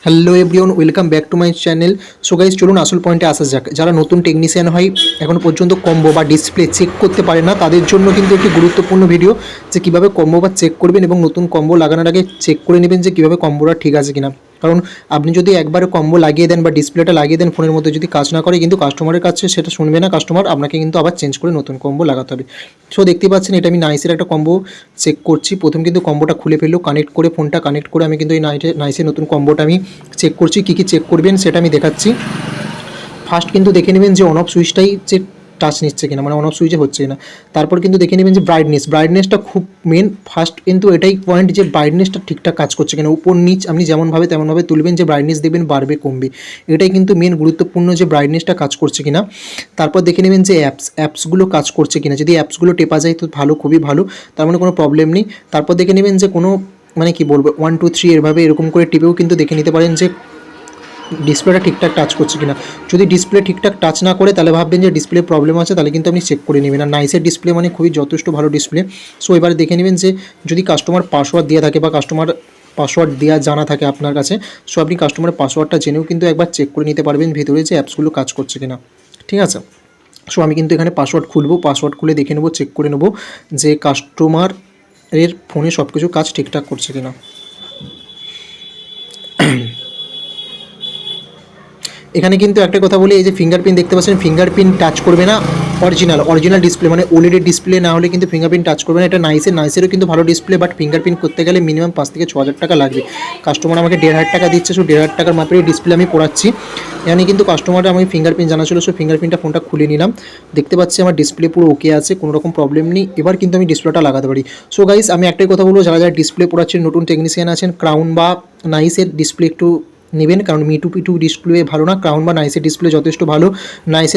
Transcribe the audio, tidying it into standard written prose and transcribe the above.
Hello everyone, welcome back to my channel. So guys, চলুন আসল পয়েন্টে আসা যাক। যারা নতুন টেকনিশিয়ান হয়, এখনও পর্যন্ত কম্বো বা ডিসপ্লে চেক করতে পারে না, তাদের জন্য কিন্তু একটি গুরুত্বপূর্ণ ভিডিও, যে কীভাবে কম্বো বা চেক করবেন এবং নতুন কম্বো লাগানোর আগে চেক করে নেবেন যে কীভাবে কম্বোটা ঠিক আছে কিনা। কারণ আপনি যদি একবার কম্বো লাগিয়ে দেন বা ডিসপ্লেটা লাগিয়ে দেন, ফোনের মধ্যে যদি কাজ না করে, কিন্তু কাস্টমারের কাছে সেটা শুনবে না কাস্টমার, আপনাকে কিন্তু আবার চেঞ্জ করে নতুন কম্বো লাগাতে হবে। সো দেখতে পাচ্ছেন, এটা আমি নাইসের একটা কম্বো চেক করছি। প্রথম কিন্তু কম্বোটা খুলে ফেললো, কানেক্ট করে ফোনটা কানেক্ট করে আমি কিন্তু এই নাইসের নতুন কম্বোটা আমি চেক করছি। কী কী চেক করবেন সেটা আমি দেখাচ্ছি। ফার্স্ট কিন্তু দেখে নেবেন যে অন অফ সুইচটাই যে টাচ নিচ্ছে কিনা, মানে অন অফ সুইচে হচ্ছে কিনা। তারপর কিন্তু দেখে নেবেন যে ব্রাইটনেসটা খুব মেন। ফার্স্ট কিন্তু এটাই পয়েন্ট যে ব্রাইটনেসটা ঠিকঠাক কাজ করছে কিনা। উপর নিচ আপনি যেমনভাবে তেমনভাবে তুলবেন, যে ব্রাইটনেস দেখবেন বাড়বে কমবে, এটাই কিন্তু মেন গুরুত্বপূর্ণ, যে ব্রাইটনেসটা কাজ করছে কিনা। তারপর দেখে নেবেন যে অ্যাপসগুলো কাজ করছে কিনা। যদি অ্যাপসগুলো টেপা যায় তো ভালো, খুবই ভালো, তার মানে কোনো প্রবলেম নেই। তারপর দেখে নেবেন যে কোনো, মানে কি বলবো, 1 2 3 এভাবে এরকম করে টিপেও কিন্তু দেখে নিতে পারেন যে ডিসপ্লেটা ঠিকঠাক টাচ করছে কিনা। যদি ডিসপ্লে ঠিকঠাক টাচ না করে, তাহলে ভাববেন যে ডিসপ্লে প্রবলেম আছে, তাহলে কিন্তু আপনি চেক করে নেবেন। আর নাইসের ডিসপ্লে মানে খুবই যথেষ্ট ভালো ডিসপ্লে। সো এবারে দেখে নেবেন যে যদি কাস্টমার পাসওয়ার্ড দেওয়া থাকে বা কাস্টমার পাসওয়ার্ড দেওয়া জানা থাকে আপনার কাছে, সো আপনি কাস্টমারের পাসওয়ার্ডটা জেনেও কিন্তু একবার চেক করে নিতে পারবেন ভেতরে যে অ্যাপসগুলো কাজ করছে কিনা। ঠিক আছে। সো আমি কিন্তু এখানে পাসওয়ার্ড খুলবো, পাসওয়ার্ড খুলে দেখে নেবো, চেক করে নেবো যে কাস্টমার এর ফোনে সব কিছু কাজ ঠিকঠাক করছে কিনা। এখানে কিন্তু একটা কথা বলি, এই যে ফিঙ্গারপ্রিন্ট দেখতে পাচ্ছেন, ফিঙ্গারপ্রিন্ট টাচ করবে না। অরিজিনাল ডিসপ্লে, মানে ওএলইডি ডিসপ্লে না হলে কিন্তু ফিঙ্গারপ্রিন্ট টাচ করবে না। এটা নাইসেরও কিন্তু ভালো ডিসপ্লে, বাট ফিঙ্গারপ্রিন্ট করতে গেলে মিনিমাম 5 থেকে 6 হাজার টাকা লাগবে। কাস্টমার আমাকে 1,500 টাকা দিচ্ছে, সো 1,500 টাকার মাপের ডিসপ্লে আমি পড়াচ্ছি। এখানে কিন্তু কাস্টমারটা আমি ফিঙ্গারপ্রিন্ট জানা ছিল, সো ফিঙ্গারপ্রিন্টটা ফোনটা খুলে নিলাম। দেখতে পাচ্ছি আমার ডিসপ্লে পুরো ওকে আছে, কোনো রকম প্রবলেম নেই। এবার কিন্তু আমি ডিসপ্লেটা লাগাতে পারি। সো গাইস, আমি একটাই কথা বলবো, যারা যারা ডিসপ্লে পড়াচ্ছেন, নতুন টেকনিশিয়ান আছেন, ক্রাউন বা নাইসের ডিসপ্লে একটু নেবেন, কারণ মিটু পিটু ডিসপ্লে ভালো না। ক্রাউন বা নাইসের ডিসপ্লে যথেষ্ট ভালো। নাইসের